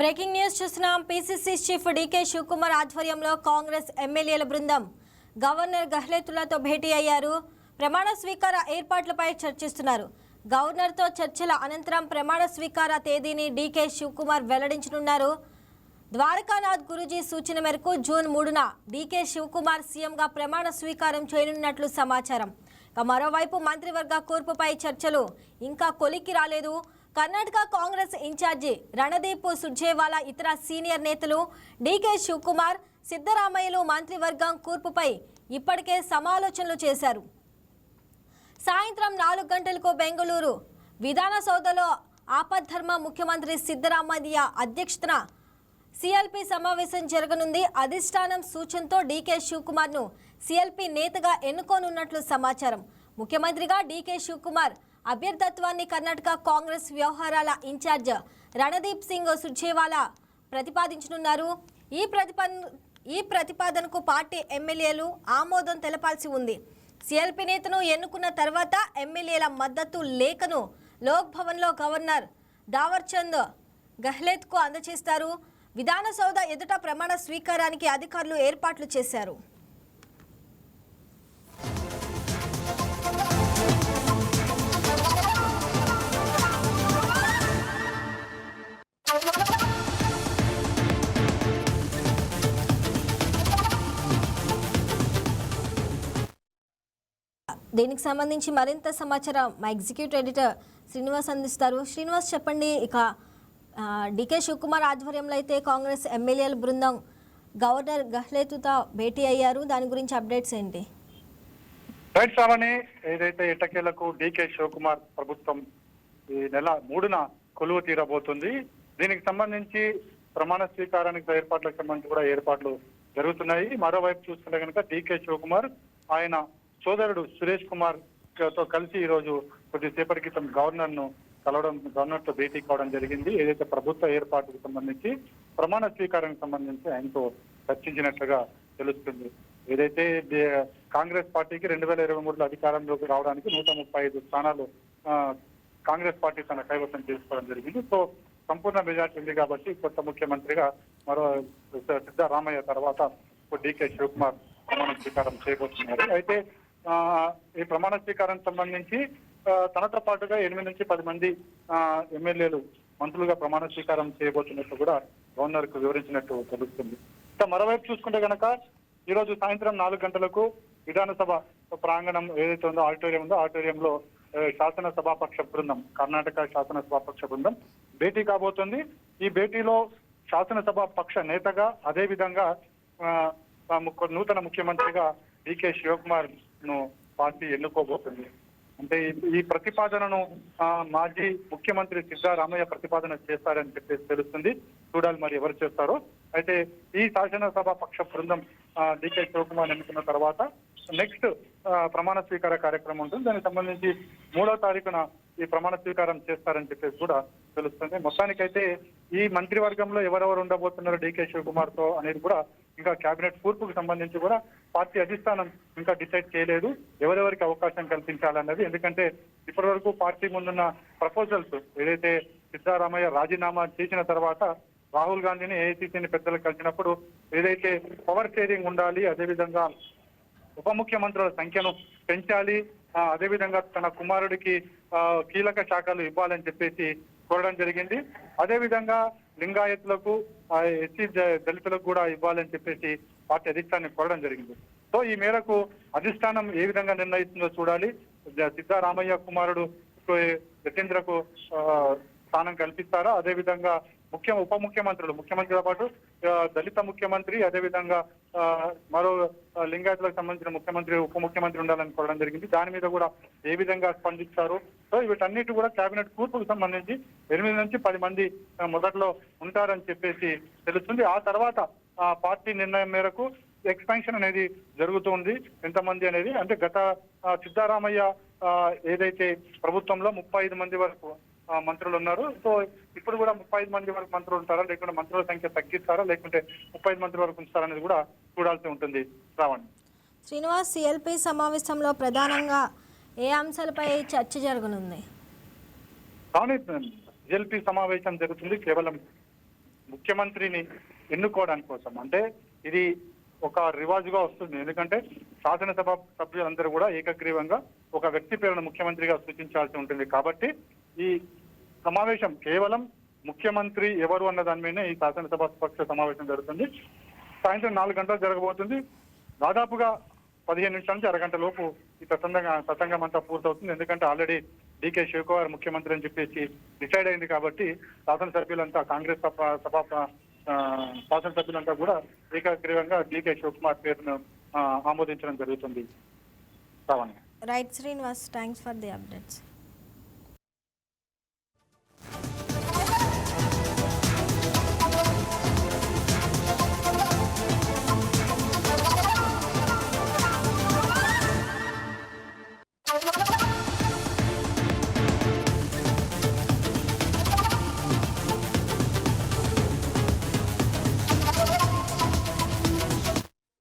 Breaking news చూస్తున్నాం. PCC chief DK Shivakumar ఆధ్వర్యంలో కాంగ్రెస్ ఎమ్మెల్యేల బృందం గవర్నర్ గెహ్లోత్తో భేటీ అయ్యారు. ప్రమాణ స్వీకార ఏర్పాట్లపై చర్చిస్తున్నారు. గవర్నర్తో చర్చల అనంతరం ప్రమాణ స్వీకార తేదీని డీకే శివకుమార్ వెల్లడించనున్నారు. ద్వారకానాథ్ గురూజీ సూచన మేరకు జూన్ 3న డీకే శివకుమార్ సీఎంగా ప్రమాణ స్వీకారం చేయనున్నట్లు సమాచారం. మరోవైపు మంత్రివర్గ కూర్పుపై చర్చలు ఇంకా కొలిక్కి రాలేదు. కర్ణాటక కాంగ్రెస్ ఇన్ఛార్జి రణదీప్ సుర్జేవాలా ఇతర సీనియర్ నేతలు డీకే శివకుమార్, సిద్ధరామయ్యలు మంత్రివర్గం కూర్పుపై ఇప్పటికే సమాలోచనలు చేశారు. సాయంత్రం 4 గంటలకు బెంగళూరు విధానసౌధలో ఆపద్ధర్మ ముఖ్యమంత్రి సిద్ధరామయ్య అధ్యక్షతన సిఎల్పి సమావేశం జరగనుంది. అధిష్టానం సూచనతో డీకే శివకుమార్ను సిఎల్పి నేతగా ఎన్నుకోనున్నట్లు సమాచారం. ముఖ్యమంత్రిగా డీకే శివకుమార్ అభ్యర్థత్వాన్ని కర్ణాటక కాంగ్రెస్ వ్యవహారాల ఇన్ఛార్జ్ రణదీప్ సింగ్ సుర్జేవాలా ప్రతిపాదించనున్నారు. ఈ ప్రతిపాదనకు పార్టీ ఎమ్మెల్యేలు ఆమోదం తెలపాల్సి ఉంది. సిఎల్పి నేతను ఎన్నుకున్న తర్వాత ఎమ్మెల్యేల మద్దతు లేఖను లోక్ భవన్లో గవర్నర్ దావర్చంద్ గెహ్లోత్కు అందజేస్తారు. విధానసౌధ ఎదుట ప్రమాణ స్వీకారానికి అధికారులు ఏర్పాట్లు చేశారు. దీనికి సంబంధించి మరింత సమాచారం మా ఎగ్జిక్యూటివ్ ఎడిటర్ శ్రీనివాస్ అందిస్తారు. శ్రీనివాస్, చెప్పండి. ఇక డీకే శివకుమార్ ఆధ్వర్యంలో అయితే కాంగ్రెస్ ఎమ్మెల్యేల బృందం గవర్నర్ గెహ్లోత్తో భేటీ అయ్యారు. దాని గురించి అప్డేట్స్ ఏంటి? రైట్ శ్రావణి, ఏదైతే ఎట్టకేలకు డీకే శివకుమార్ ప్రభుత్వం ఈ నెల 3న కొలువు తీరబోతుంది. దీనికి సంబంధించి ప్రమాణ స్వీకారానికి ఏర్పాట్లకు సంబంధించి కూడా ఏర్పాట్లు జరుగుతున్నాయి. మరోవైపు చూస్తుంటే కనుక డీకే శివకుమార్ ఆయన సోదరుడు సురేష్ కుమార్ తో కలిసి ఈ రోజు కొద్దిసేపటి క్రితం గవర్నర్తో భేటీ కావడం జరిగింది. ఏదైతే ప్రభుత్వ ఏర్పాటుకు సంబంధించి ప్రమాణ స్వీకారానికి సంబంధించి ఆయనతో చర్చించినట్లుగా తెలుస్తుంది. ఏదైతే కాంగ్రెస్ పార్టీకి 2023లో అధికారంలోకి రావడానికి 135 స్థానాలు కాంగ్రెస్ పార్టీ తన కైవసం చేసుకోవడం జరిగింది. సో సంపూర్ణ మెజార్టీ ఉంది కాబట్టి కొత్త ముఖ్యమంత్రిగా మరో సిద్ధరామయ్య తర్వాత డీకే శివకుమార్ ప్రమాణ స్వీకారం చేయబోతున్నారు. అయితే ఈ ప్రమాణ స్వీకారానికి సంబంధించి తనతో పాటుగా 8 నుంచి 10 మంది ఎమ్మెల్యేలు మంత్రులుగా ప్రమాణ స్వీకారం చేయబోతున్నట్టు కూడా గవర్నర్ కు వివరించినట్టు తెలుస్తుంది. మరోవైపు చూసుకుంటే కనుక ఈ రోజు సాయంత్రం 4 గంటలకు విధానసభ ప్రాంగణం ఏదైతే ఉందో ఆడిటోరియంలో శాసనసభాపక్ష బృందం, కర్ణాటక శాసనసభాపక్ష బృందం భేటీ కాబోతుంది. ఈ భేటీలో శాసనసభ పక్ష నేతగా అదేవిధంగా నూతన ముఖ్యమంత్రిగా డీకే శివకుమార్ ను పార్టీ ఎన్నుకోబోతుంది. అంటే ఈ ప్రతిపాదనను మాజీ ముఖ్యమంత్రి సిద్ధరామయ్య ప్రతిపాదన చేస్తారని చెప్పేసి తెలుస్తుంది. చూడాలి మరి ఎవరు చేస్తారో. అయితే ఈ శాసనసభ పక్ష బృందం డీకే శివకుమార్ ఎన్నుకున్న తర్వాత నెక్స్ట్ ప్రమాణ స్వీకార కార్యక్రమం ఉంటుంది. దానికి సంబంధించి 3వ తారీఖున ఈ ప్రమాణ స్వీకారం చేస్తారని చెప్పేసి కూడా తెలుస్తుంది. మొత్తానికైతే ఈ మంత్రివర్గంలో ఎవరెవరు ఉండబోతున్నారు డీకే శివకుమార్ తో అనేది కూడా ఇంకా కేబినెట్ కూర్పుకు సంబంధించి కూడా పార్టీ అధిష్టానం ఇంకా డిసైడ్ చేయలేదు ఎవరెవరికి అవకాశం కల్పించాలన్నది. ఎందుకంటే ఇప్పటి వరకు పార్టీ ముందున్న ప్రపోజల్స్ ఏదైతే సిద్ధరామయ్య రాజీనామా చేసిన తర్వాత రాహుల్ గాంధీని ఏఐసీసీని పెద్దలు కలిసినప్పుడు ఏదైతే పవర్ షేరింగ్ ఉండాలి, అదేవిధంగా ఉప ముఖ్యమంత్రుల సంఖ్యను పెంచాలి, అదేవిధంగా తన కుమారుడికి కీలక శాఖలు ఇవ్వాలని చెప్పేసి కోరడం జరిగింది. అదేవిధంగా లింగాయతులకు ఎస్సీ దళితులకు కూడా ఇవ్వాలని చెప్పేసి పార్టీ అధిష్టానాన్ని కోరడం జరిగింది. సో ఈ మేరకు అధిష్టానం ఏ విధంగా నిర్ణయిస్తుందో చూడాలి. సిద్ధరామయ్య కుమారుడు యతీంద్రకు స్థానం కల్పిస్తారా, అదేవిధంగా ఉప ముఖ్యమంత్రితో పాటు దళిత ముఖ్యమంత్రి, అదేవిధంగా మరో లింగాయతులకు సంబంధించిన ముఖ్యమంత్రి, ఉప ముఖ్యమంత్రి ఉండాలని కోరడం జరిగింది. దాని మీద కూడా ఏ విధంగా స్పందిస్తారు. సో వీటన్నిటి కూడా కేబినెట్ కూర్పుకు సంబంధించి 8 నుంచి 10 మంది మొదట్లో ఉంటారని చెప్పేసి తెలుస్తుంది. ఆ తర్వాత పార్టీ నిర్ణయం మేరకు ఎక్స్పాన్షన్ అనేది జరుగుతుంది. ఎంతమంది అనేది అంటే గత సిద్ధరామయ్య ఏదైతే ప్రభుత్వంలో 35 మంది వరకు మంత్రులు ఉన్నారు. సో ఇప్పుడు కూడా 35 మంది వరకు మంత్రులు ఉంటారా, లేకుంటే మంత్రుల సంఖ్య తగ్గిస్తారా, లేకుంటే 35 మంది వరకు ఉంచుతారా అనేది కూడా చూడాల్సి ఉంటుంది. శ్రావణ్. శ్రీనివాస్, సిఎల్పి సమావేశంలో ప్రధానంగా ఏ అంశాలపై చర్చ జరగనుంది? సిఎల్పి సమావేశం జరుగుతుంది కేవలం ముఖ్యమంత్రిని ఎన్నుకోవడానికి కోసం. అంటే ఇది ఒక రివాజుగా వస్తుంది. ఎందుకంటే శాసనసభ సభ్యులందరూ కూడా ఏకగ్రీవంగా ఒక వ్యక్తి పేరును ముఖ్యమంత్రిగా సూచించాల్సి ఉంటుంది. కాబట్టి ఈ సమావేశం కేవలం ముఖ్యమంత్రి ఎవరు అన్న దాని మీదనే ఈ శాసనసభ పక్ష సమావేశం జరుగుతుంది. సాయంత్రం 4 గంటలకు జరగబోతుంది. దాదాపుగా 15 నిమిషాల నుంచి అరగంట లోపు ఈ సత్సంగం అంతా పూర్తవుతుంది. ఎందుకంటే ఆల్రెడీ డీకే శివకుమార్ ముఖ్యమంత్రి అని చెప్పేసి డిసైడ్ అయింది. కాబట్టి శాసనసభ్యులంతా కాంగ్రెస్ శాసనసభ్యులంతా కూడా ఏకగ్రీవంగా డీకే శివకుమార్ పేరును ఆమోదించడం జరుగుతుంది. Right Srinivas, thanks for the updates.